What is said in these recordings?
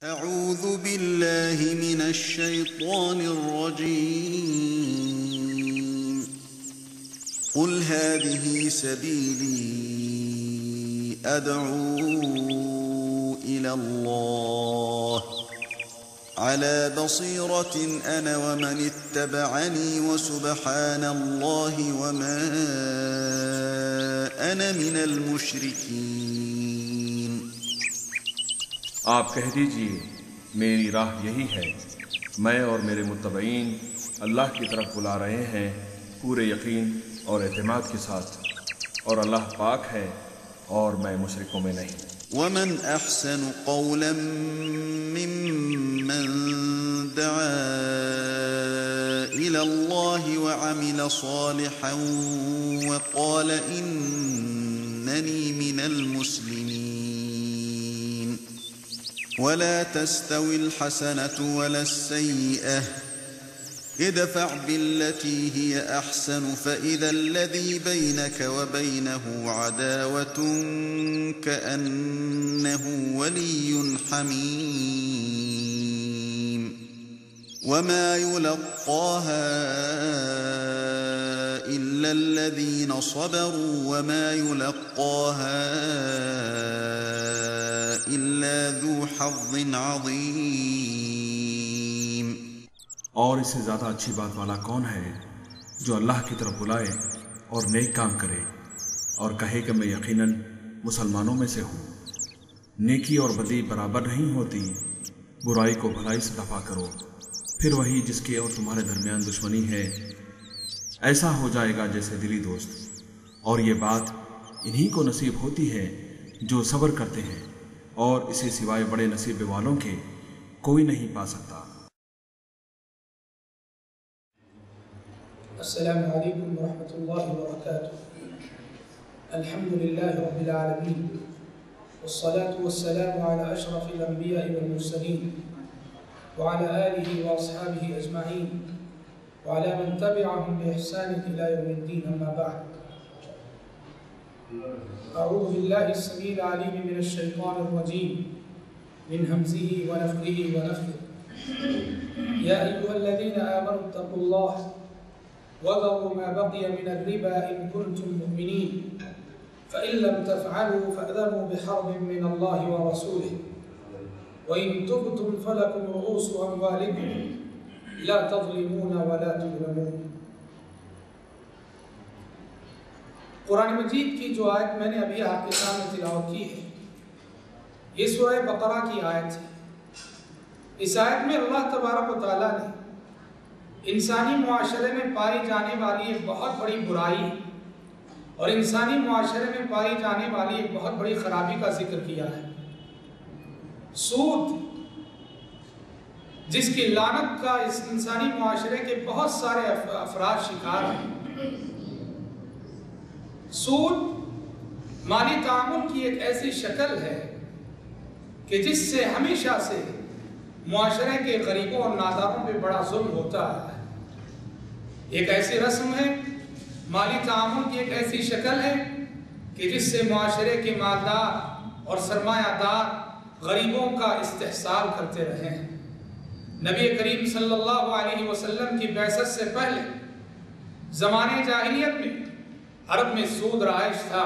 أعوذ بالله من الشيطان الرجيم. قل هذه سبيلي أدعو إلى الله على بصيرة أنا ومن اتبعني وسبحان الله وما أنا من المشركين. آپ کہہ دیجئے میری راہ یہی ہے، میں اور میرے متبعین اللہ کی طرف بلا رہے ہیں پورے یقین اور اعتماد کے ساتھ، اور اللہ پاک ہے اور میں مشرکوں میں نہیں. ومن أحسن قولا ممن دعا إلى الله وعمل صالحا وقال إنني من المسلمين. ولا تستوي الحسنة ولا السيئة ادفع بالتي هي أحسن فإذا الذي بينك وبينه عداوة كأنه ولي حميم. وما يلقاها إلا الذين صبروا وما يلقاها إلا ذو حظ عظيم. اور اس سے زیادہ اچھی بات والا کون ہے جو اللہ کی طرف بلائے اور نیک کام کرے اور کہے کہ میں یقیناً مسلمانوں میں سے ہوں. نیکی اور بدی برابر نہیں ہوتی، برائی کو بھلائی سے دفع کرو، پھر وہی جس کے اور تمہارے درمیان دشمنی ہے ایسا ہو جائے گا جیسے دلی دوست. اور یہ بات انہی کو نصیب ہوتی ہے جو صبر کرتے ہیں، اور اسے سوائے بڑے نصیب والوں کے کوئی نہیں پا سکتا. السلام علیکم ورحمۃ اللہ وبرکاتہ. الحمد للہ رب العالمین والصلاة والسلام على اشرف الانبیاء والمرسلین وعلى آلہ واصحابہ اجمعین وعلى من تبعهم بإحسان إلى يوم الدين. اما بعد، اعوذ باللہ السمیع العلیم من الشیطان الرجیم من همزه ونفخه ونفثه. یا ایها الذین آمنوا اتقوا اللہ وذروا ما بقي من الربا إن كنتم مؤمنين فإن لم تفعلوا فأذنوا بحرب من الله ورسوله وإن تبتم فلكم رؤوس أموالكم لا تظلمون ولا تظلمون. قرآن مجید کی جو آیت میں نے ابھی آپ کے سامنے تلاوت کی ہے، یہ سورہ بقرہ کی آیت ہے. اس آیت میں اللہ تبارک و تعالیٰ نے انسانی معاشرے میں پائی جانے والی ایک بہت بڑی برائی اور انسانی معاشرے میں پائی جانے والی ایک بہت بڑی خرابی کا ذکر کیا ہے. سود، جس کی لعنت کا اس انسانی معاشرے کے بہت سارے افراد شکار ہیں. سود مالی تعامل کی ایک ایسی شکل ہے کہ جس سے ہمیشہ سے معاشرے کے غریبوں اور ناداروں پہ بڑا ظلم ہوتا ہے. ایک ایسی رسم ہے، مالی تعامل کی ایک ایسی شکل ہے کہ جس سے معاشرے کے مالدار اور سرمایہ دار غریبوں کا استحصال کرتے رہے ہیں. نبی کریم صلی اللہ علیہ وسلم کی بعثت سے پہلے زمانے جاہلیت میں عرب میں سود رائج تھا.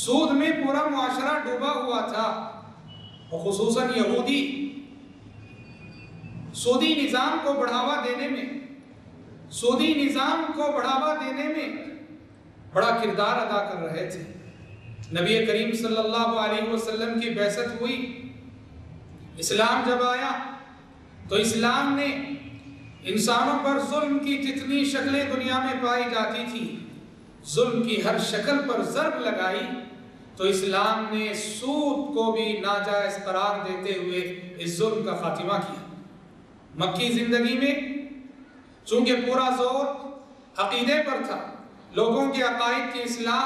سود میں پورا معاشرہ ڈوبا ہوا تھا، اور خصوصاً یہودی سودی نظام کو بڑھاوا دینے میں بڑا کردار ادا کر رہے تھے. نبی کریم صلی اللہ علیہ وسلم کی بعثت ہوئی، اسلام جب آیا تو اسلام نے انسانوں پر ظلم کی جتنی شکلیں دنیا میں پائی جاتی تھی، ظلم کی ہر شکل پر ضرب لگائی، تو اسلام نے سود کو بھی ناجائز قرار دیتے ہوئے اس ظلم کا خاتمہ کیا. مکی زندگی میں چونکہ پورا زور عقیدے پر تھا، لوگوں کے عقائد کی اصلاح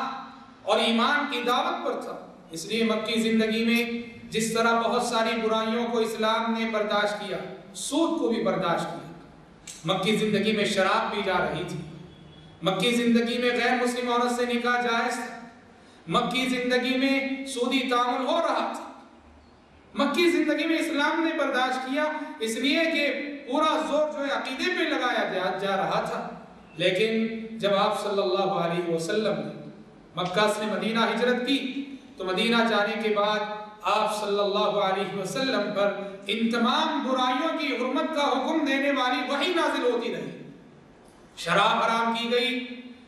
اور ایمان کی دعوت پر تھا، اس لیے مکی زندگی میں جس طرح بہت ساری برائیوں کو اسلام نے برداشت کیا، سود کو بھی برداشت کیا. مکی زندگی میں شراب پی جا رہی تھی، مکی زندگی میں غیر مسلم عورت سے نکاح جائز تھا، مکی زندگی میں سودی تعامل ہو رہا تھا، مکی زندگی میں اسلام نے برداشت کیا اس لیے کہ پورا زور جو ہے عقیدے پہ لگایا جا رہا تھا۔ لیکن جب آپ صلی اللہ علیہ وسلم نے مکہ سے مدینہ ہجرت کی تو مدینہ جانے کے بعد آپ صلی اللہ علیہ وسلم پر ان تمام برائیوں کی حرمت کا حکم دینے والی وحی نازل ہوتی رہی۔ شراب حرام کی گئی،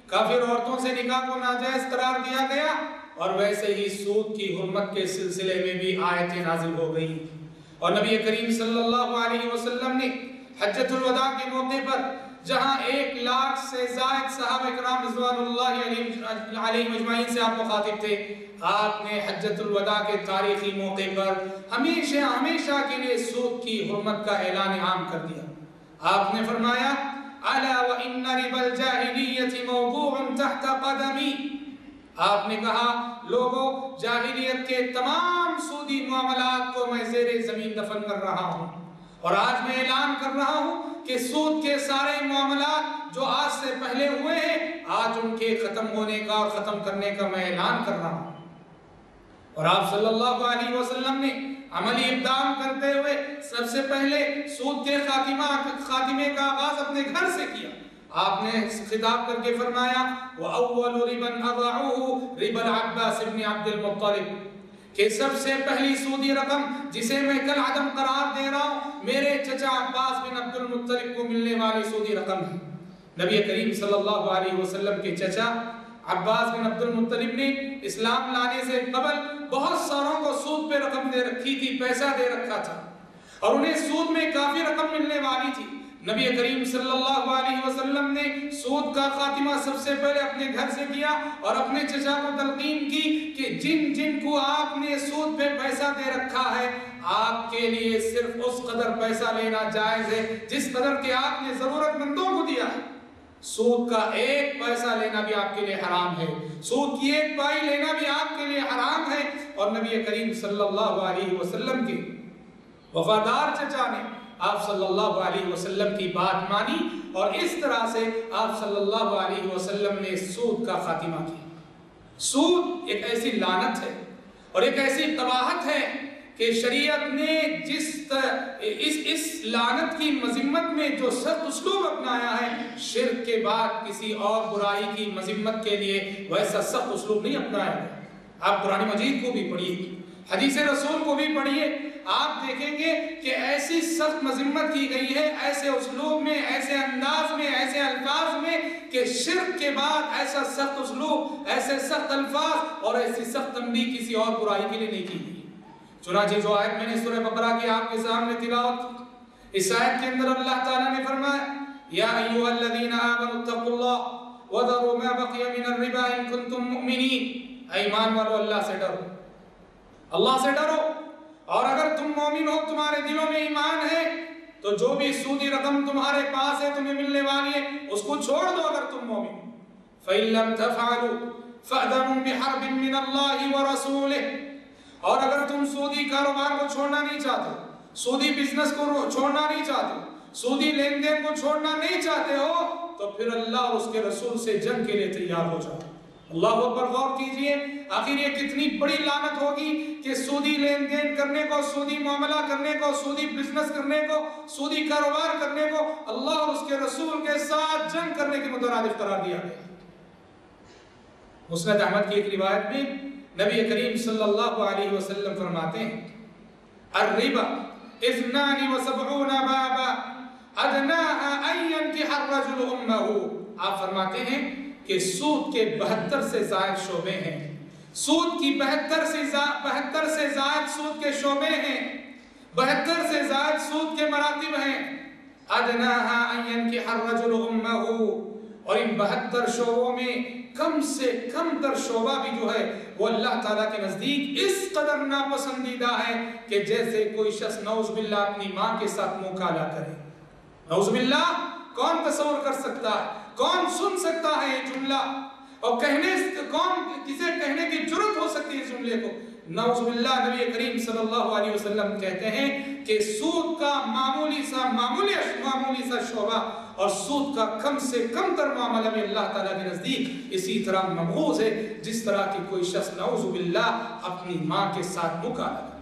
کافر عورتوں سے نکاح کو ناجائز قرار دیا گیا، اور ویسے ہی سود کی حرمت کے سلسلے میں بھی آیتیں نازل ہو گئی۔ اور نبی کریم صلی اللہ علیہ وسلم نے حجۃ الوداع کے موقع پر جہاں 1,00,000 سے زائد صحابہ کرام رضوان اللہ علیہ مجمعین سے آپ مخاطب تھے، آپ نے حجۃ الوداع کے تاریخی موقع پر ہمیشہ کے لیے سود کی حرمت کا اعلان عام کر دیا۔ آپ نے فرمایا الا وان ربا الجاہلیۃ موضوع تحت قدمی، آپ نے کہا لوگوں، جاہلیت کے تمام سودی معاملات کو میں زیر زمین دفن کر رہا ہوں، اور آج میں اعلان کر رہا ہوں کہ سود کے سارے معاملات جو آج سے پہلے ہوئے ہیں آج ان کے ختم ہونے کا اور ختم کرنے کا میں اعلان کر رہا ہوں۔ اور آپ صلی اللہ علیہ وسلم نے عملی اقدام کرتے ہوئے سب سے پہلے سود کے خاتمے کا آغاز اپنے گھر سے کیا۔ آپ نے خطاب کر کے فرمایا وَأَوَّلُ رِبًا أَضَعُوهُ رِبَا الْعَبَّاسِ بْنِ عَبْدِ الْمُطَّلِبِ، کہ سب سے پہلی سودی رقم جسے میں کل عدم قرار دے رہا ہوں میرے چچا عباس بن عبد المطلب کو ملنے والی سودی رقم ہے۔ نبی کریم صلی اللہ علیہ وسلم کے چچا عباس بن عبد المطلب نے اسلام لانے سے قبل بہت ساروں کو سود پہ رقم دے رکھی تھی، پیسہ دے رکھا تھا، اور انہیں سود میں کافی رقم ملنے والی تھی۔ نبی کریم صلی اللہ علیہ وسلم نے سود کا خاتمہ سب سے پہلے اپنے گھر سے کیا، اور اپنے چچا کو تلقین کی کہ جن جن کو آپ نے سود پہ پیسہ دے رکھا ہے آپ کے لیے صرف اس قدر پیسہ لینا جائز ہے جس قدر کہ آپ نے ضرورت مندوں کو دیا ہے۔ سود کا 1 پیسہ لینا بھی آپ کے لیے حرام ہے، سود کی 1 پائی لینا بھی آپ کے لیے حرام ہے۔ اور نبی کریم صلی اللہ علیہ وسلم کے وفادار چچا نے آپ صلی اللہ علیہ وسلم کی بات مانی، اور اس طرح سے آپ صلی اللہ علیہ وسلم نے سود کا خاتمہ کیا۔ سود ایک ایسی لعنت ہے اور ایک ایسی قباحت ہے کہ شریعت نے اس لعنت کی مذمت میں جو سخت اسلوب اپنایا ہے، شرک کے بعد کسی اور برائی کی مذمت کے لیے ویسا سخت اسلوب نہیں اپنایا ہے۔ آپ قرآن مجید کو بھی پڑھیے، حدیث رسول کو بھی پڑھیے، آپ دیکھیں گے کہ ایسی سخت مذمت کی گئی ہے، ایسے اسلوب میں، ایسے انداز میں، ایسے الفاظ میں، کہ شرک کے بعد ایسا سخت اسلوب، ایسے سخت الفاظ اور ایسی سخت تنبیہ کسی اور برائی کے لیے نہیں کی گئی۔ چنانچہ جو آیت میں نے سورہ بقرہ کی آپ کے سامنے تلاوت کی، اس آیت کے اندر اللہ تعالیٰ نے فرمایا یا ایھا الذین آمنوا اتقوا اللہ وذروا ما بقی من الربا ان کنتم مؤمنین، اے ایمان والو اللہ سے ڈرو، اللہ سے ڈرو، اور اگر تم مومن ہو، تمہارے دلوں میں ایمان ہے، تو جو بھی سودی رقم تمہارے پاس ہے تمہیں ملنے والی ہے اس کو چھوڑ دو اگر تم مومن ہو۔ فَإِن لَّمْ تَفْعَلُوا فَأْذَنُوا بِحَرْبٍ مِّنَ اللَّهِ وَرَسُولِهِ، اور اگر تم سودی کاروبار کو چھوڑنا نہیں چاہتے، سودی بزنس کو چھوڑنا نہیں چاہتے، سودی لین دین کو چھوڑنا نہیں چاہتے ہو، تو پھر اللہ اور اس کے رسول سے جنگ کے لیے تیار ہو جاؤ۔ اللہ اکبر، غور کیجئے، آخر یہ کتنی بڑی لعنت ہوگی کہ سودی لین دین کرنے کو، سودی معاملہ کرنے کو، سودی بزنس کرنے کو، سودی کاروبار کرنے کو اللہ اور اس کے رسول کے ساتھ جنگ کرنے کے مترادف قرار دیا گیا۔ مسند احمد کی ایک روایت میں نبی کریم صلی اللہ علیہ وسلم فرماتے ہیں الربا 72 بابا ادناها ان ينكح الرجل امه، آپ فرماتے ہیں کہ سود کے 72 سے زائد شعبے ہیں، سود کی 72 سے زائد سود کے شعبے ہیں، 72 سے زائد سود کے مراتب ہیں۔ ادناها ان ينكح الرجل امه، اور ان 72 شعبوں میں کم سے کم تر شعبہ بھی جو ہے وہ اللہ تعالیٰ کے نزدیک اس قدر ناپسندیدہ ہے کہ جیسے کوئی شخص نعوذ باللہ اپنی ماں کے ساتھ منہ کالا کرے۔ نعوذ باللہ، کون تصور کر سکتا ہے، کون سن سکتا ہے یہ جملہ، اور کسے کہنے کی جرت ہو سکتی ہے اس جملے کو؟ نعوذ باللہ، نبی کریم صلی اللہ علیہ وسلم کہتے ہیں کہ سود کا معمولی سا شعبہ اور سود کا کم سے کم تر معاملہ میں اللہ تعالیٰ کے نزدیک اسی طرح ممغوز ہے جس طرح کہ کوئی شخص نعوذ باللہ اپنی ماں کے ساتھ منہ کالا کرے۔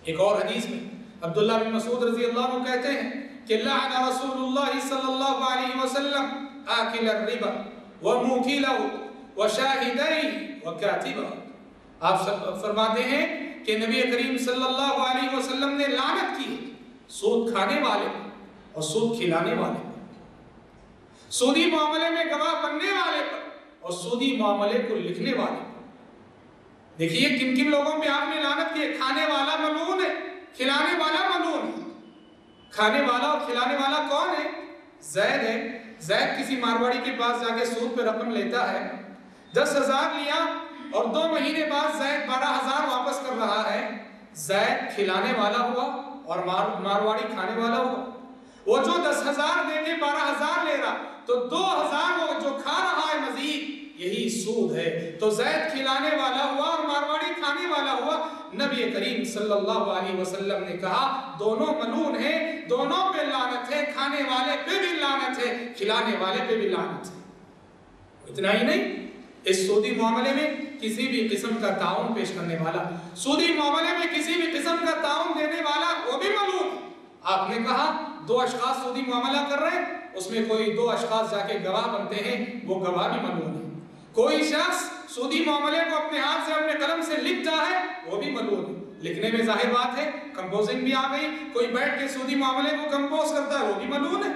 ایک اور حدیث میں عبداللہ بن مسعود رضی اللہ عنہ کہتے ہیں کہ لعن رسول اللہ صلی اللہ علیہ وسلم آکل الربا وموکلہ وشاہدیہ وکاتبہ. آپ فرماتے ہیں کہ نبی کریم صلی اللہ علیہ وسلم نے لعنت کی سود کھانے والے اور سود کھلانے والے، سودی معاملے میں گواہ بننے والے پر اور سودی معاملے کو لکھنے والے پر. دیکھیے کن کن لوگوں پہ آپ نے لعنت کی. کھانے والا ملعون ہے، کھلانے والا ملعون ہے. کھانے والا اور کھلانے والا کون ہے؟ زید ہے. زید کسی مارواڑی کے پاس جا کے سود پہ رقم لیتا ہے، 10,000 لیا اور 2 مہینے بعد زید 12,000 واپس کر رہا ہے. زید کھلانے والا ہوا اور مارواڑی کھانے والا ہوا. وہ جو 10,000 دے کے 12,000 لے رہا تو 2,000 وہ جو کھا رہا ہے مزید، یہی سود ہے. تو زید کھلانے والا ہوا اور مارواڑی کھانے والا ہوا. نبی کریم صلی اللہ علیہ وسلم نے کہا دونوں ملعون ہیں، دونوں پہ لعنت ہے. کھانے والے پہ بھی لعنت ہے، کھلانے والے پہ بھی لعنت ہے. اتنا ہی نہیں، اس سودی معاملے میں کسی بھی قسم کا تعاون پیش کرنے والا، سودی معاملے میں کسی بھی قسم کا تعاون دینے والا، وہ بھی ملعون ہے. آپ نے کہا 2 اشخاص سودی معاملہ کر رہے ہیں، اس میں کوئی 2 اشخاص جا کے گواہ بنتے ہیں، وہ گواہ بھی ملعون ہے. کوئی شخص سودی معاملے کو اپنے ہاتھ سے اپنے قلم سے لکھتا ہے، وہ بھی ملعون ہے. لکھنے میں ظاہر بات ہے کمپوزنگ بھی آ گئی. کوئی بیٹھ کے سودی معاملے کو کمپوز کرتا ہے، وہ بھی ملعون ہے.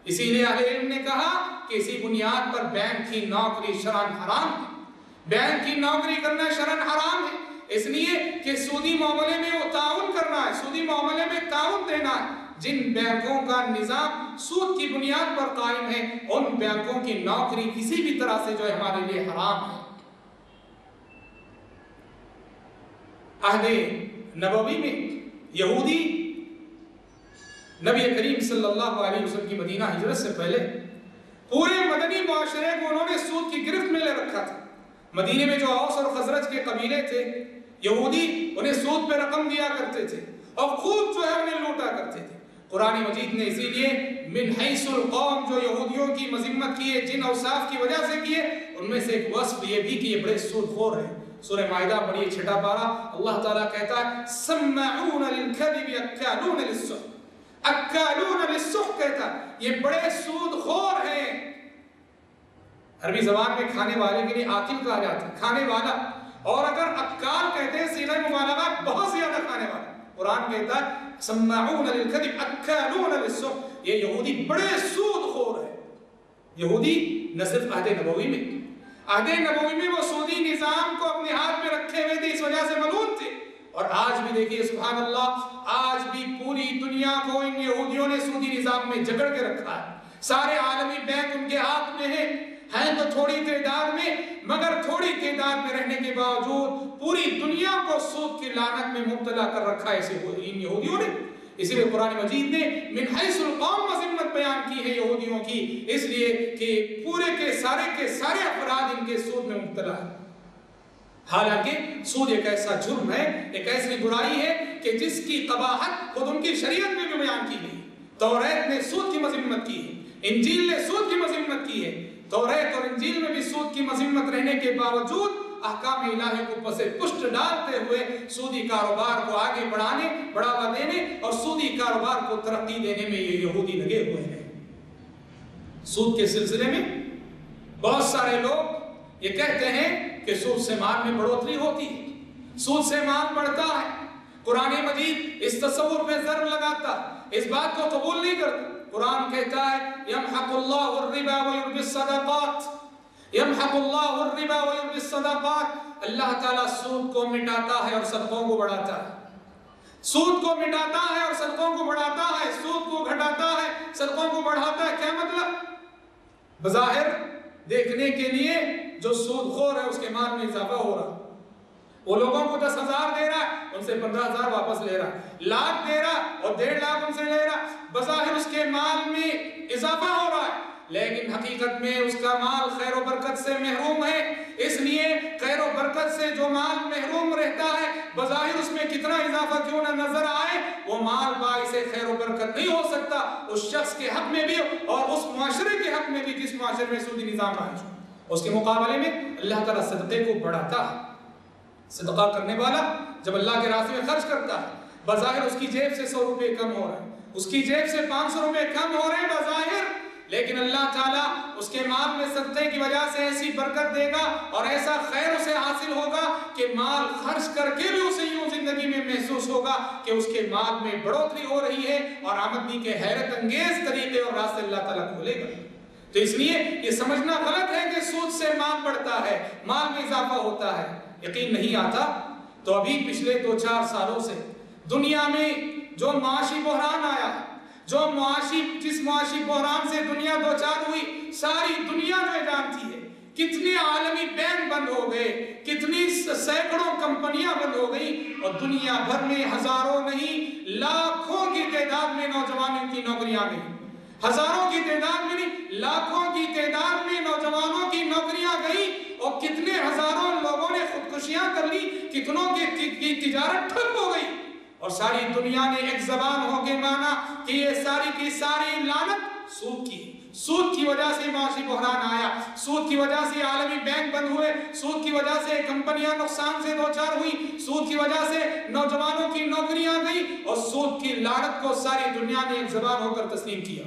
اسی لیے اہل علم نے کہا کہ اسی بنیاد پر بینک کی نوکری شرعاً حرام ہے. بینک کی نوکری کرنا شرعاً حرام ہے، اس لیے کہ سودی معاملے میں وہ تعاون کرنا ہے، سودی معاملے میں تعاون دینا ہے. جن بینکوں کا نظام سود کی بنیاد پر قائم ہے، ان بینکوں کی نوکری کسی بھی طرح سے جو ہے ہمارے لیے حرام ہے. عہد نبوی میں یہودی نبی کریم صلی اللہ علیہ وسلم کی مدینہ ہجرت سے پہلے پورے مدنی معاشرے کو انہوں نے سود کی گرفت میں لے رکھا تھا. مدینے میں جو اوس اور خزرج کے قبیلے تھے، یہودی انہیں سود پہ رقم دیا کرتے تھے اور خوب جو ہے انہیں لوٹا کرتے تھے. قرآن مجید نے اسی لیے من حیث القوم جو یہودیوں کی مذمت کی ہے، جن اوصاف کی وجہ سے کی ہے، ان میں سے ایک وصف یہ بھی کہ یہ بڑے سود خور ہیں. سورہ مائدہ پڑھیے 6 پارہ، اللہ تعالیٰ کہتا ہے سماعون للکذب اکالون للسحت. اکالون للسحت کہتا ہے یہ بڑے سود خور ہیں. عربی زبان میں کھانے والے کے لیے آکل کہا جاتا ہے، کھانے والا. اور اگر اکال کہتے ہیں صیغہ مبالغہ، بہت زیادہ کھانے والا. قرآن کہتا ہے سماعون للکذب اکالون للسحت، یہ یہودی بڑے سود خور ہیں. یہودی نہ صرف عہد نبوی میں، عہد نبوی میں وہ سودی نظام کو اپنے ہاتھ میں رکھے ہوئے تھے، اس وجہ سے ملعون تھے. اور آج بھی دیکھیے سبحان اللہ، آج بھی پوری دنیا کو ان یہودیوں نے سودی نظام میں جکڑ کے رکھا ہے. سارے عالمی بینک ان کے ہاتھ میں ہیں تو تھوڑی تعداد میں، مگر تھوڑی تعداد میں رہنے کے باوجود پوری دنیا کو سود کی لعنت میں مبتلا کر رکھا ہے ان یہودیوں نے. اسی لیے قرآن مجید نے من حیث القوم مذمت بیان کی ہے یہودیوں کی، اس لیے کہ پورے کے سارے افراد ان کے سود میں مبتلا ہیں. حالانکہ سود ایک ایسا جرم ہے، ایک ایسی برائی ہے کہ جس کی قباحت خود ان کی شریعت میں بھی بیان کی گئی. توریت نے سود کی مذمت کی ہے، انجیل نے سود کی مذمت کی ہے. توریت اور انجیل میں بھی سود کی مذمت رہنے کے باوجود احکام الہی کو پس پشت ڈالتے ہوئے سودی کاروبار کو آگے بڑھاوا دینے اور سودی کاروبار کو ترقی دینے میں یہ یہودی لگے ہوئے ہیں. سود کے سلسلے میں بہت سارے لوگ یہ کہتے ہیں کہ سود سے مال میں بڑھوتری ہوتی ہے، سود سے مال بڑھتا ہے. قرآن مجید اس تصور پہ ضرب لگاتا، اس بات کو قبول نہیں کرتا. قرآن کہتا ہے یمحق اللہ الربا ویربی الصدقات، یمحق اللہ الربا ویربی الصدقات. اللہ تعالیٰ سود کو مٹاتا ہے اور صدقوں کو بڑھاتا ہے. سود کو مٹاتا ہے اور صدقوں کو بڑھاتا ہے، سود کو گھٹاتا ہے، صدقوں کو بڑھاتا ہے. کیا مطلب؟ بظاہر دیکھنے کے لیے جو سود خور ہے اس کے مال میں اضافہ ہو رہا، وہ لوگوں کو 10,000 دے رہا ہے، ان سے 15,000 واپس لے رہا، لاکھ دے رہا اور 1.5 لاکھ ان سے لے رہا. بظاہر اس کے مال میں اضافہ ہو رہا ہے، لیکن حقیقت میں اس کا مال خیر و برکت سے محروم ہے. اس لیے خیر و برکت سے جو مال محروم رہتا ہے، بظاہر اس میں کتنا اضافہ کیوں نہ نظر آئے، وہ مال باعث خیر و برکت نہیں ہو سکتا اس شخص کے حق میں بھی اور اس معاشرے کے حق میں بھی جس معاشرے میں سودی نظام رائج ہو. اس کے مقابلے میں اللہ تعالیٰ صدقے کو بڑھاتا ہے. صدقہ کرنے والا جب اللہ کے راستے میں خرچ کرتا ہے، بظاہر اس کی جیب سے 100 روپے کم ہو رہے ہیں، اس کی جیب سے 500 روپے کم ہو رہے ہیں بظاہر، لیکن اللہ تعالیٰ اس کے مال میں صدقے کی وجہ سے ایسی برکت دے گا اور ایسا خیر اسے حاصل ہوگا کہ مال خرچ کر کے بھی اسے یوں زندگی میں محسوس ہوگا کہ اس کے مال میں بڑھوتری ہو رہی ہے اور آمدنی کے حیرت انگیز طریقے اور راستے اللہ تعالیٰ کھولے گا۔ تو اس لیے یہ سمجھنا غلط ہے کہ سود سے مال بڑھتا ہے، مال میں اضافہ ہوتا ہے۔ یقین نہیں آتا تو ابھی پچھلے 2-4 سالوں سے دنیا میں جو معاشی بحران آیا، جس معاشی بحران سے دنیا دوچار ہوئی، ساری دنیا جو جانتی ہے، کتنے عالمی بینک بند ہو گئے، کتنی سینکڑوں کمپنیاں بند ہو گئی، اور دنیا بھر میں ہزاروں نہیں لاکھوں کی تعداد میں نوجوانوں کی نوکریاں گئی، ہزاروں کی تعداد میں نہیں لاکھوں کی تعداد میں نوجوانوں کی نوکریاں گئی، اور کتنے ہزاروں لوگوں نے خودکشیاں کر لی، کتنوں کی تجارت ٹھپ ہو گئی، اور ساری دنیا نے ایک زبان ہو کے مانا کہ یہ ساری کی ساری لعنت سود کی وجہ سے معاشی بحران آیا، سود کی وجہ سے عالمی بینک بند ہوئے، سود کی وجہ سے کمپنیاں نقصان سے دوچار ہوئی، سود کی وجہ سے نوجوانوں کی نوکریاں گئی، اور سود کی لعنت کو ساری دنیا نے ایک زبان ہو کر تسلیم کیا،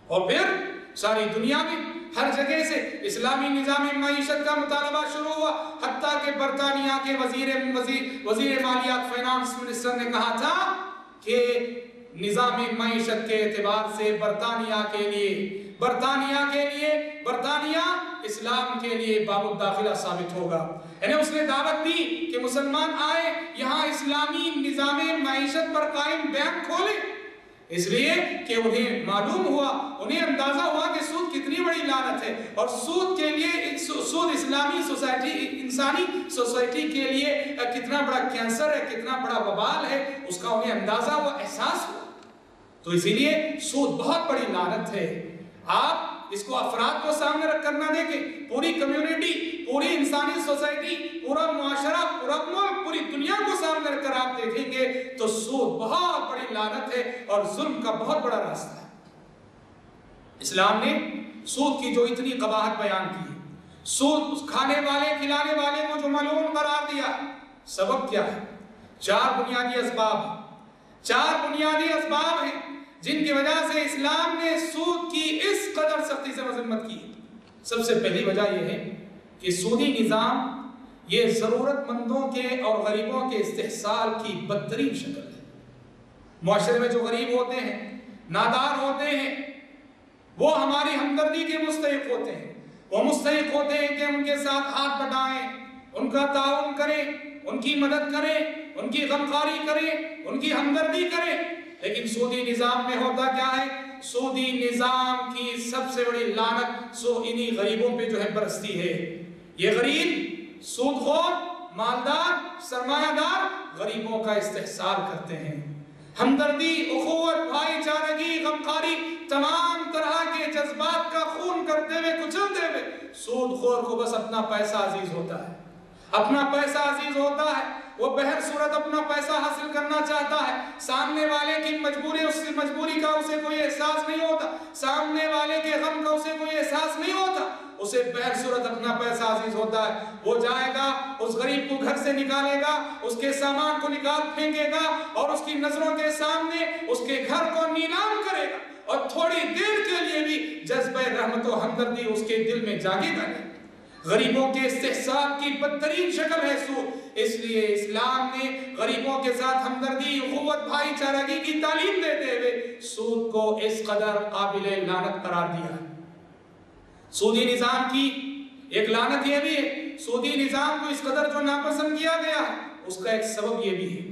اور پھر ساری دنیا میں ہر جگہ سے اسلامی نظام معیشت کا مطالبہ شروع ہوا، حتیٰ کہ برطانیہ کے وزیر مالیات فائنانس منسٹر نے کہا تھا کہ نظام معیشت کے اعتبار سے برطانیہ اسلام کے لیے باب الداخلہ ثابت ہوگا، یعنی اس نے دعوت دی کہ مسلمان آئے یہاں اسلامی نظام معیشت پر قائم بینک کھولے، اس لیے کہ انہیں معلوم ہوا، انہیں اندازہ ہوا کہ سود کتنی بڑی لعنت ہے، اور سود کے لیے سود اسلامی سوسائٹی، انسانی سوسائٹی کے لیے کتنا بڑا کینسر ہے، کتنا بڑا وبال ہے، اس کا انہیں اندازہ ہوا، احساس ہوا۔ تو اسی لیے سود بہت بڑی لعنت ہے۔ آپ اس کو افراد کو سامنے رکھ کر نہ دیکھیں، پوری کمیونٹی، پوری انسانی سوسائٹی، پورا معاشرہ، پورا ملک، پوری دنیا کو سامنے رکھ کر آپ دیکھیں گے تو سود بہت بڑی لعنت ہے اور ظلم کا بہت بڑا راستہ ہے۔ اسلام نے سود کی جو اتنی قباحت بیان کی ہے، سود کھانے والے کھلانے والے کو جو ملعون قرار دیا، سبب کیا ہے؟ 4 بنیادی اسباب ہیں جن کی وجہ سے اسلام نے سود کی اس قدر سختی سے مذمت کی۔ سب سے پہلی وجہ یہ ہے کہ سودی نظام یہ ضرورت مندوں کے اور غریبوں کے استحصال کی بدترین شکل ہے۔ معاشرے میں جو غریب ہوتے ہیں، نادار ہوتے ہیں، وہ ہماری ہمدردی کے مستحق ہوتے ہیں، وہ مستحق ہوتے ہیں کہ ان کے ساتھ ہاتھ بٹائیں، ان کا تعاون کریں، ان کی مدد کریں، ان کی غمخواری کریں، ان کی ہمدردی کریں۔ لیکن سودی نظام میں ہوتا کیا ہے؟ سودی نظام کی سب سے بڑی لعنت انہی غریبوں پہ جو ہے برستی ہے۔ یہ غریب، سود خور، مالدار، سرمایہ دار غریبوں کا استحصال کرتے ہیں۔ ہمدردی، اخوت، بھائی چارگی، غمخواری، تمام طرح کے جذبات کا خون کرتے ہوئے، کچلتے ہوئے سود خور کو بس اپنا پیسہ عزیز ہوتا ہے، اپنا پیسہ عزیز ہوتا ہے، وہ بہر صورت اپنا پیسہ حاصل کرنا چاہتا ہے، سامنے والے کی مجبوری کا اسے کوئی احساس نہیں ہوتا، سامنے والے کے غم کا اسے کوئی احساس نہیں ہوتا، اسے بہر صورت اپنا پیسہ عزیز ہوتا ہے۔ وہ جائے گا، اس غریب کو گھر سے نکالے گا، اس کے سامان کو نکال پھینکے گا، اور اس کی نظروں کے سامنے اس کے گھر کو نیلام کرے گا، اور تھوڑی دیر کے لیے بھی جذبہ رحمت و ہمدردی اس کے دل میں جاگے گا نہیں۔ غریبوں کے استحصال کی بدترین شکل ہے سود۔ اس لیے اسلام نے غریبوں کے ساتھ ہمدردی، اخوت، بھائی چارگی کی تعلیم دیتے ہوئے سود کو اس قدر قابل لعنت قرار دیا ہے۔ سودی نظام کی ایک لعنت یہ بھی ہے، سودی نظام کو اس قدر جو ناپسند کیا گیا ہے، اس کا ایک سبب یہ بھی ہے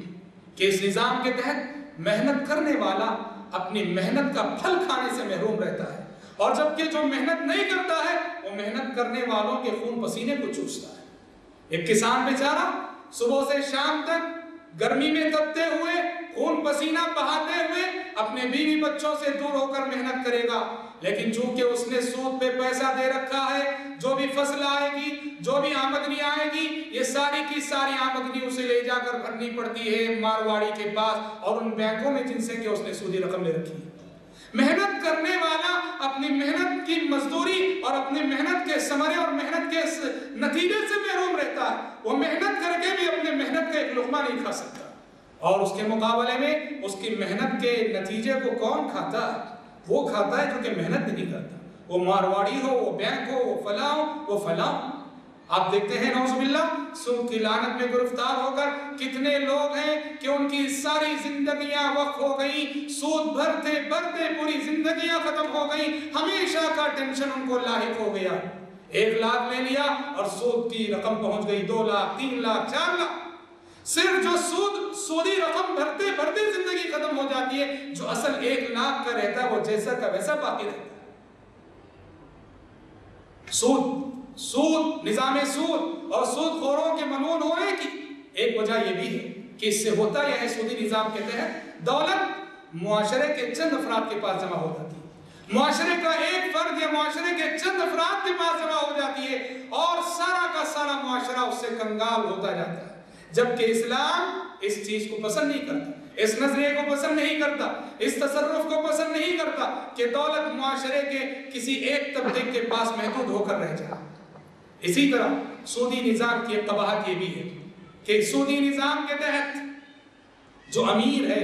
کہ اس نظام کے تحت محنت کرنے والا اپنی محنت کا پھل کھانے سے محروم رہتا ہے، اور جبکہ جو محنت نہیں کرتا ہے وہ محنت کرنے والوں کے خون پسینے کو چوستا ہے۔ ایک کسان بیچارہ صبح سے شام تک گرمی میں تپتے ہوئے، خون پسینہ بہاتے ہوئے اپنے بیوی بچوں سے دور ہو کر محنت کرے گا، لیکن چونکہ اس نے سود پہ پیسہ دے رکھا ہے، جو بھی فصل آئے گی، جو بھی آمدنی آئے گی، یہ ساری کی ساری آمدنی اسے لے جا کر بھرنی پڑتی ہے مارواڑی کے پاس اور ان بینکوں میں جن سے کہ اس نے سودی رقم لے رکھی ہے۔ محنت کرنے والا اپنی محنت کی مزدوری اور اپنی محنت کے ثمرے اور محنت کے نتیجے سے محروم رہتا ہے۔ وہ محنت کر کے بھی اپنے محنت کا ایک لقمہ نہیں کھا سکتا۔ اور اس کے مقابلے میں اس کی محنت کے نتیجے کو کون کھاتا ہے؟ وہ کھاتا ہے جو کہ محنت نہیں کرتا، وہ مارواڑی ہو، وہ بینک ہو، وہ فلاں ہو، وہ فلاں ہو۔ آپ دیکھتے ہیں نعوذ باللہ سود کی لعنت میں گرفتار ہو کر کتنے لوگ ہیں کہ ان کی ساری زندگیاں وقف ہو گئی، سود بھرتے بھرتے پوری زندگیاں ختم ہو گئی، ہمیشہ کا ٹینشن ان کو لاحق ہو گیا۔ 1 لاکھ لے لیا اور سود کی رقم پہنچ گئی 2 لاکھ 3 لاکھ 4 لاکھ۔ صرف جو سودی رقم بھرتے بھرتے زندگی ختم ہو جاتی ہے، جو اصل 1 لاکھ کا رہتا ہے وہ جیسا کا ویسا باقی رہتا ہے۔ سود، نظام سود اور سود خوروں کے ملعون ہونے کی ایک وجہ یہ بھی ہے کہ اس سے ہوتا یہ ہے، سودی نظام کے تحت دولت معاشرے کے چند افراد کے پاس جمع ہو جاتی ہے، معاشرے کا ایک فرد یا معاشرے کے چند افراد کے پاس جمع ہو جاتی ہے اور سارا کا سارا معاشرہ اس سے کنگال ہوتا جاتا ہے، جبکہ اسلام اس چیز کو پسند نہیں کرتا، اس نظریے کو پسند نہیں کرتا، اس تصرف کو پسند نہیں کرتا کہ دولت معاشرے کے کسی ایک طبقے کے پاس محدود ہو کر رہ جائے۔ اسی طرح سودی نظام کی ایک قباحت یہ بھی ہے کہ سودی نظام کے تحت جو امیر ہے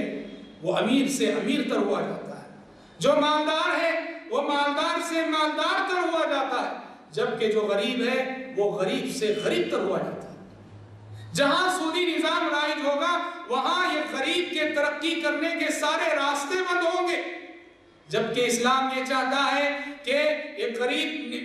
وہ امیر سے امیر تر ہوا جاتا ہے، جو مالدار ہے وہ مالدار سے مالدار تر ہوا جاتا ہے، جبکہ جو غریب ہے وہ غریب سے غریب تر ہوا جاتا ہے۔ جہاں سودی نظام رائج ہوگا وہاں یہ غریب کے ترقی کرنے کے سارے راستے بند ہوں گے، جبکہ اسلام یہ چاہتا ہے کہ ایک غریب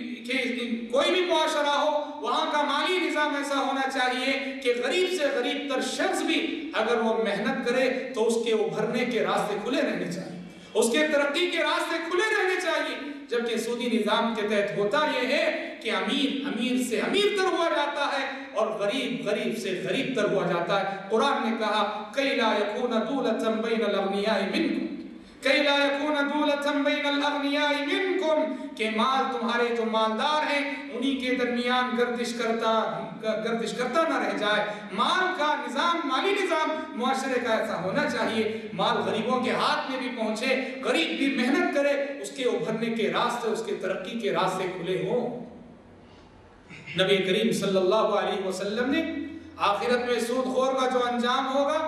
کوئی بھی معاشرہ ہو وہاں کا مالی نظام ایسا ہونا چاہیے کہ غریب سے غریب تر شخص بھی اگر وہ محنت کرے تو اس کے ابھرنے کے راستے کھلے رہنے چاہیے، اس کے ترقی کے راستے کھلے رہنے چاہیے، جبکہ سودی نظام کے تحت ہوتا یہ ہے کہ امیر امیر سے امیر تر ہوا جاتا ہے اور غریب غریب سے غریب تر ہوا جاتا ہے۔ قرآن نے کہا کَيْ لَا يَكُونَ دُولَةً بَيْنَ الْأَغْنِيَاءِ مِنْكُمْ کئی لا یکون دولة بین الاغنیاء منکم، کہ مال تمہارے جو مالدار ہیں انہی کے درمیان گردش کرتا نہ رہ جائے۔ مال کا نظام، مالی نظام معاشرے کا ایسا ہونا چاہیے مال غریبوں کے ہاتھ میں بھی پہنچے، غریب بھی محنت کرے، اس کے ابھرنے کے راستے، اس کے ترقی کے راستے کھلے ہوں۔ نبی کریم صلی اللہ علیہ وسلم نے آخرت میں سود خور کا جو انجام ہوگا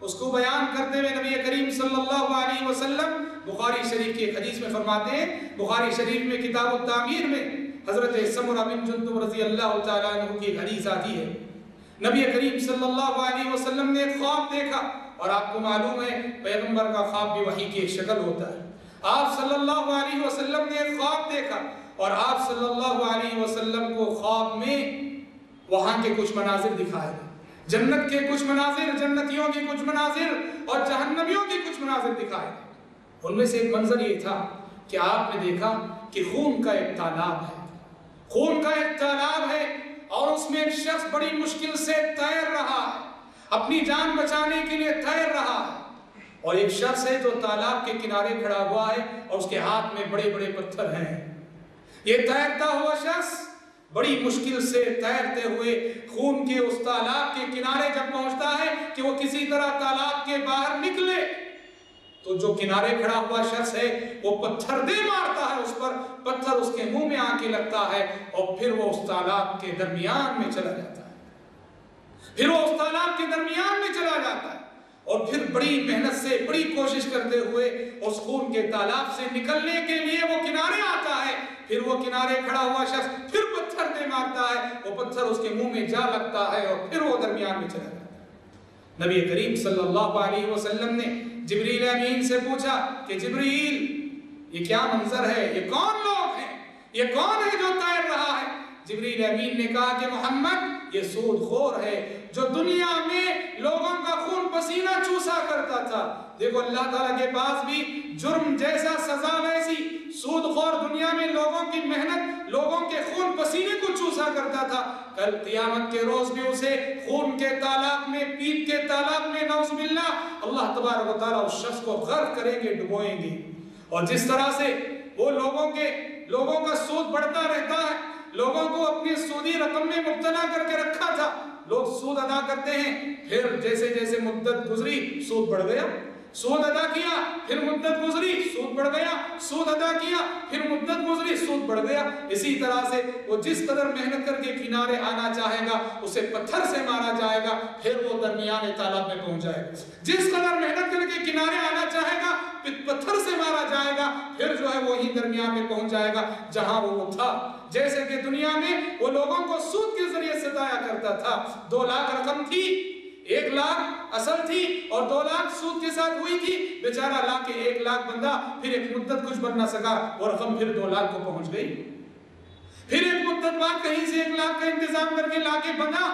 اس کو بیان کرتے ہوئے نبی کریم صلی اللہ علیہ وسلم بخاری شریف کی ایک حدیث میں فرماتے ہیں، بخاری شریف میں کتاب التعمیر میں حضرت سمرہ بن جندب رضی اللہ تعالیٰ عنہ کی ایک حدیث آتی ہے، نبی کریم صلی اللہ علیہ وسلم نے ایک خواب دیکھا، اور آپ کو معلوم ہے پیغمبر کا خواب بھی وحی کی ایک شکل ہوتا ہے۔ آپ صلی اللہ علیہ وسلم نے ایک خواب دیکھا اور آپ صلی اللہ علیہ وسلم کو خواب میں وہاں کے کچھ مناظر دکھائے گئے، جنت کے کچھ مناظر، جنتیوں کی کچھ مناظر اور جہنمیوں کی کچھ مناظر دکھائے گئے۔ ان میں سے ایک منظر یہ تھا کہ آپ نے دیکھا کہ خون کا ایک تالاب ہے، خون کا ایک تالاب ہے اور اس میں ایک شخص بڑی مشکل سے تیر رہا ہے، اپنی جان بچانے کے لیے تیر رہا ہے، اور ایک شخص ہے جو تالاب کے کنارے کھڑا ہوا ہے اور اس کے ہاتھ میں بڑے بڑے پتھر ہیں۔ یہ تیرتا ہوا شخص بڑی مشکل سے تیرتے ہوئے خون کے اس تالاب کے کنارے جب پہنچتا ہے کہ وہ کسی طرح تالاب کے باہر نکلے تو جو کنارے کھڑا ہوا شخص ہے وہ پتھر دے مارتا ہے اس پر، پتھر اس کے منہ میں آ کے لگتا ہے اور پھر وہ اس تالاب کے درمیان میں چلا جاتا ہے، پھر وہ اس تالاب کے درمیان میں چلا جاتا ہے اور پھر بڑی محنت سے بڑی کوشش کرتے ہوئے اس خون کے تالاب سے نکلنے کے لیے وہ کنارے آتا ہے، پھر وہ کنارے کھڑا ہوا شخص پھر پتھر دے مارتا ہے، وہ پتھر اس کے منہ میں جا لگتا ہے اور پھر وہ درمیان میں چلا جاتا ہے۔ نبی کریم صلی اللہ علیہ وسلم نے جبریل امین سے پوچھا کہ جبریل یہ کیا منظر ہے، یہ کون لوگ ہیں، یہ کون ہے جو تیر رہا ہے؟ جبریل امین نے کہا کہ محمد یہ سود خور ہے جو دنیا میں لوگوں کا خون پسینہ چوسا کرتا تھا۔ دیکھو اللہ تعالیٰ کے پاس بھی جرم جیسا سزا ویسی، سود خور دنیا میں لوگوں کی محنت، لوگوں کے خون پسینے کو چوسا کرتا تھا، کل قیامت کے روز بھی اسے خون کے تالاب میں، پیپ کے تالاب میں نعوذ باللہ اللہ تبارک و تعالیٰ اس شخص کو غرق کریں گے، ڈبوئیں گے۔ اور جس طرح سے وہ لوگوں کا سود بڑھتا رہتا ہے، لوگوں کو اپنی سودی رقم میں مبتلا کر کے رکھا تھا، لوگ سود ادا کرتے ہیں، پھر جیسے جیسے مدت گزری سود بڑھ گیا، سود ادا کیا، پھر مدت گزری، سود بڑھ گیا، سود ادا کیا، پھر مدت گزری، سود بڑھ گیا۔ اسی طرح سے وہ جس قدر محنت کر کے کنارے آنا چاہے گا اسے پتھر سے مارا جائے گا، پھر وہ درمیان تالاب میں پہنچ جائے گا۔ جس قدر محنت کر کے کنارے آنا چاہے گا پتھر سے مارا جائے گا، پھر جو ہے وہی درمیان میں پہنچ جائے گا جہاں وہ تھا۔ جیسے کہ دنیا میں وہ لوگوں کو سود کے ذریعے ستایا کرتا تھا۔ 2 لاکھ رقم تھی، 1 لاکھ اصل تھی اور 2 لاکھ سود کے ساتھ ہوئی تھی، بیچارہ لا کے 1 لاکھ بندہ، پھر ایک مدت کچھ بن نہ سکا اور رقم پھر 2 لاکھ کو پہنچ گئی۔ پھر ایک مدت بعد کہیں سے 1 لاکھ کا انتظام کر کے لا کے بنا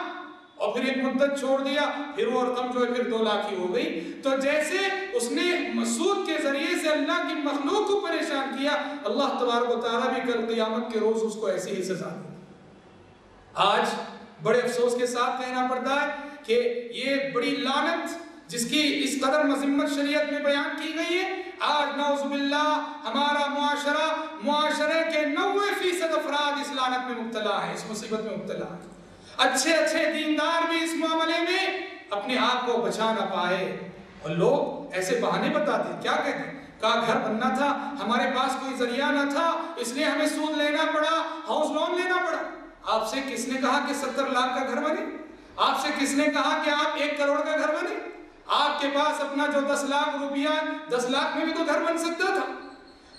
اور پھر ایک مدت چھوڑ دیا، پھر وہ رقم جو ہے پھر 2 لاکھ ہی ہو گئی۔ تو جیسے اس نے سود کے ذریعے سے اللہ کی مخلوق کو پریشان کیا، اللہ تبارک و تعالیٰ بھی کل قیامت کے روز اس کو ایسی ہی سزا دے۔ آج بڑے افسوس کے ساتھ کہنا پڑتا ہے کہ یہ بڑی لعنت جس کی اس قدر مذمت شریعت میں بیان کی گئی ہے، آج نعوذ باللہ ہمارا معاشرے کے 90% افراد اس لعنت میں مبتلا ہے، اس مصیبت میں مبتلا ہے۔ اچھے دیندار بھی اس معاملے میں اپنے آپ کو بچا نہ پائے، اور لوگ ایسے بہانے بتاتے ہیں، کیا کہتے ہیں، کہا گھر بننا تھا، ہمارے پاس کوئی ذریعہ نہ تھا، اس لیے ہمیں سود لینا پڑا، ہاؤس لون لینا پڑا۔ آپ سے کس نے کہا کہ 70 لاکھ کا گھر بنے؟ آپ سے کس نے کہا کہ آپ 1 کروڑ کا گھر بنے؟ آپ کے پاس اپنا جو 10 لاکھ روپیہ، 10 لاکھ میں بھی تو گھر بن سکتا تھا۔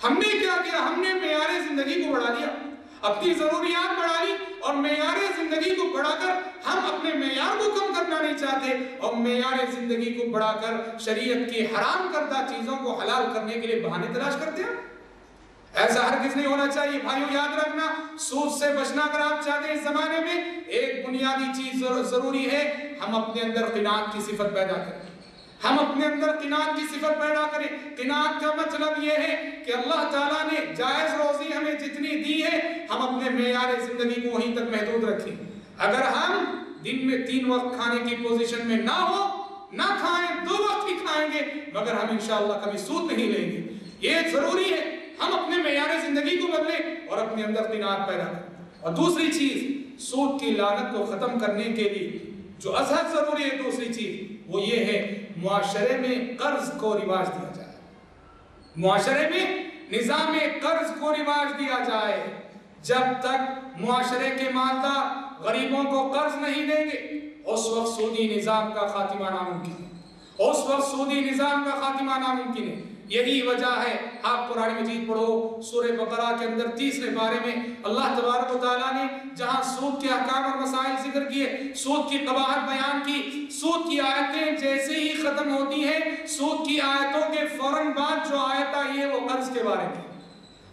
ہم نے کیا کیا؟ ہم نے معیار زندگی کو بڑھا دیا، اپنی ضروریات بڑھا لی، اور معیار زندگی کو بڑھا کر ہم اپنے معیار کو کم کرنا نہیں چاہتے، اور معیار زندگی کو بڑھا کر شریعت کی حرام کردہ چیزوں کو حلال کرنے کے لیے بہانے تلاش کرتے ہیں۔ ایسا ہرگز نہیں ہونا چاہیے۔ بھائیو یاد رکھنا، سود سے بچنا اگر آپ چاہتے ہیں اس زمانے میں، ایک بنیادی چیز ضروری ہے، ہم اپنے اندر قناعت کی صفت پیدا کریں۔ ہم اپنے اندر قناعت کی صفت پیدا کریں۔ قناعت کا مطلب یہ ہے کہ اللہ تعالیٰ نے جائز روزی ہمیں جتنی دی ہے، ہم اپنے معیار زندگی کو وہیں تک محدود رکھیں۔ اگر ہم دن میں 3 وقت کھانے کی پوزیشن میں نہ ہو، نہ کھائیں، 2 وقت ہی کھائیں گے، مگر ہم انشاءاللہ کبھی سود نہیں لیں گے۔ یہ ضروری ہے ہم اپنے معیار زندگی کو بدلیں اور اپنے اندر قناعت پیدا کریں۔ اور دوسری چیز، سود کی لعنت کو ختم کرنے کے لیے جو ازحد ضروری ہے، دوسری چیز وہ یہ ہے، معاشرے میں قرض کو رواج دیا جائے۔ معاشرے میں نظام قرض کو رواج دیا جائے۔ جب تک معاشرے کے مالدار غریبوں کو قرض نہیں دیں گے، اس وقت سودی نظام کا خاتمہ ناممکن ہے۔ اس وقت سودی نظام کا خاتمہ ناممکن ہے۔ یہی وجہ ہے، آپ قرآن مجید پڑھو، سورہ بقرہ کے اندر 30ویں پارے میں اللہ تبارک و تعالیٰ نے جہاں سود کے احکام اور مسائل ذکر کیے، سود کی قباحت بیان کی، سود کی آیتیں جیسے ہی ختم ہوتی ہیں، سود کی آیتوں کے فوراً بعد جو آیت آئی ہے وہ قرض کے بارے میں،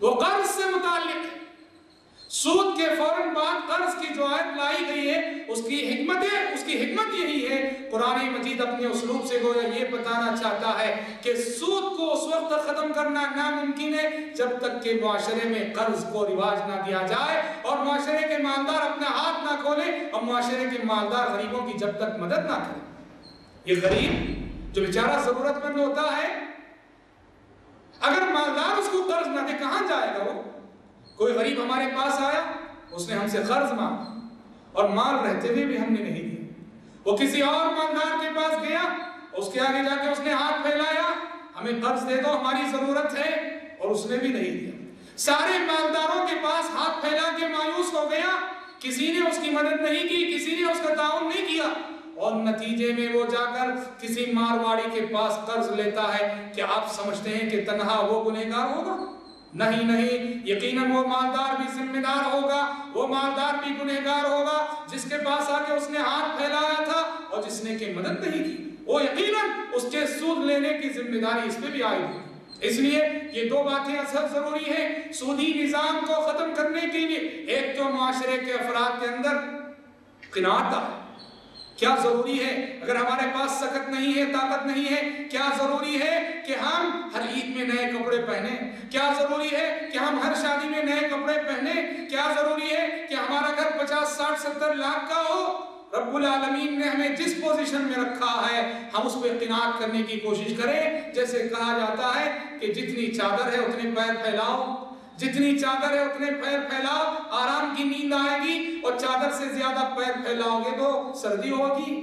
وہ قرض سے متعلق ہے۔ سود کے فوراً بعد قرض کی جو آیت لائی گئی ہے، اس کی حکمت یہی ہے، قرآن مجید اپنے اسلوب سے گویا یہ بتانا چاہتا ہے کہ سود کو اس وقت تک ختم کرنا ناممکن ہے جب تک کہ معاشرے میں قرض کو رواج نہ دیا جائے، اور معاشرے کے مالدار اپنا ہاتھ نہ کھولے، اور معاشرے کے مالدار غریبوں کی جب تک مدد نہ کرے۔ یہ غریب جو بیچارہ ضرورت مند ہوتا ہے، اگر مالدار اس کو قرض نہ دے کہاں جائے گا وہ؟ کوئی غریب ہمارے پاس آیا، اس نے ہم سے قرض مانگا اور مال رہتے ہوئے بھی ہم نے نہیں دیا۔ وہ کسی اور مالدار کے پاس گیا، اس کے آگے جا کے اس نے ہاتھ پھیلایا، ہمیں قرض دے دو، ہماری ضرورت ہے، اور اس نے بھی نہیں دیا۔ سارے مالداروں کے پاس ہاتھ پھیلا کے مایوس ہو گیا، کسی نے اس کی مدد نہیں کی، کسی نے اس کا تعاون نہیں کیا، اور نتیجے میں وہ جا کر کسی مارواڑی کے پاس قرض لیتا ہے۔ کیا آپ سمجھتے ہیں کہ تنہا وہ گنہگار ہوگا؟ نہیں، یقیناً وہ مالدار بھی ذمہ دار ہوگا، وہ مالدار بھی گنہگار ہوگا جس کے پاس آ کے اس نے ہاتھ پھیلایا تھا اور جس نے کہ مدد نہیں کی، وہ یقیناً اس کے سود لینے کی ذمہ داری اس پہ بھی آئی ہوگی۔ اس لیے یہ 2 باتیں اصل ضروری ہیں سودی نظام کو ختم کرنے کے لیے۔ ایک تو معاشرے کے افراد کے اندر قناعت آئے۔ کیا ضروری ہے؟ اگر ہمارے پاس سکت نہیں ہے، طاقت نہیں ہے، کیا ضروری ہے کہ ہم ہر عید میں نئے کپڑے پہنیں؟ کیا ضروری ہے کہ ہم ہر شادی میں نئے کپڑے پہنیں؟ کیا ضروری ہے کہ ہمارا گھر 50، 60، 70 لاکھ کا ہو؟ رب العالمین نے ہمیں جس پوزیشن میں رکھا ہے ہم اس پہ قناعت کرنے کی کوشش کریں۔ جیسے کہا جاتا ہے کہ جتنی چادر ہے اتنے پیر پھیلاؤ، جتنی چادر ہے اتنے پیر پھیلاؤ، آرام کی نیند آئے گی، اور چادر سے زیادہ پیر پھیلاؤ گے تو سردی ہوگی۔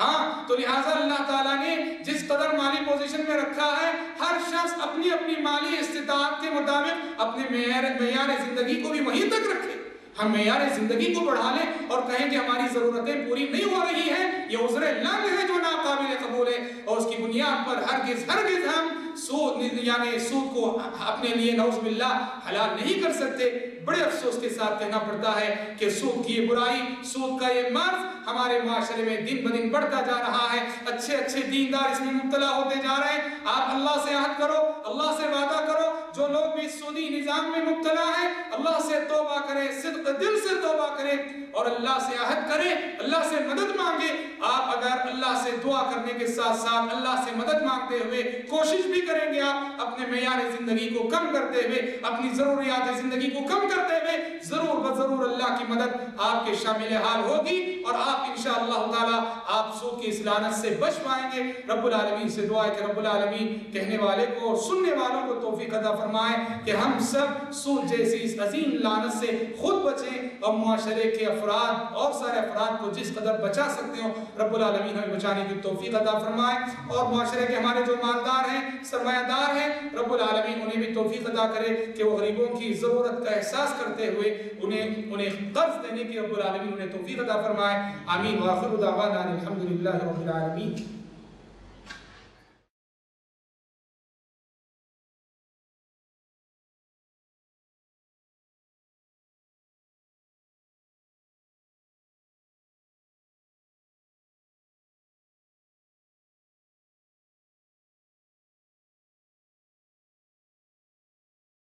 ہاں تو لہٰذا اللہ تعالیٰ نے جس قدر مالی پوزیشن میں رکھا ہے، ہر شخص اپنی اپنی مالی استطاعت کے مطابق اپنے معیار زندگی کو بھی وہیں تک رکھے۔ ہم معیار زندگی کو بڑھا لیں اور کہیں کہ ہماری ضرورتیں پوری نہیں ہو رہی ہیں، یہ عذر لنگ ہے جو ناقابل قبول ہے، اور اس کی بنیاد پر ہرگز ہم سود کو اپنے لیے نعوذ باللہ حلال نہیں کر سکتے۔ بڑے افسوس کے ساتھ کہنا پڑتا ہے کہ سود کی یہ برائی، سود کا یہ مرض ہمارے معاشرے میں دن بدن بڑھتا جا رہا ہے۔ اچھے اچھے دیندار اس میں مبتلا ہوتے جا رہے ہیں۔ آپ اللہ سے عہد کرو، اللہ سے وعدہ کرو، جو لوگ بھی سودی نظام میں مبتلا ہیں اللہ سے توبہ کرے، صدق دل سے توبہ کرے اور اللہ سے عہد کرے، اللہ سے مدد مانگے۔ آپ اگر اللہ سے دعا کرنے کے ساتھ ساتھ اللہ سے مدد مانگتے ہوئے کوشش بھی کریں گے، آپ اپنے معیار زندگی کو کم کرتے ہوئے، اپنی ضروریات زندگی کو کم کرتے ہوئے، ضرور بضرور اللہ کی مدد آپ کے شامل حال ہوگی اور آپ انشاءاللہ تعالی آپ سود کی اس لعنت سے بچ پائیں گے۔ رب العالمین سے دعا ہے کہ رب العالمین کہنے والے کو اور سننے والوں کو توفیق عطا فرمائے کہ ہم سب سود جیسی اس عظیم لعنت سے خود بچیں اور معاشرے کے افراد اور سارے افراد کو جس قدر بچا سکتے ہوں رب العالمین ہمیں بچانے کی توفیق عطا فرمائے، اور معاشرے کے ہمارے جو مالدار ہیں، سرمایہ دار ہیں، رب العالمین انہیں بھی توفیق عطا کرے کہ وہ غریبوں کی ضرورت کا احساس کرتے ہوئے انہیں قرض دینے کی رب العالمین انہیں توفیق عطا فرمائے۔ آمین۔ وآخر دعوانا الحمدللہ رب العالمین۔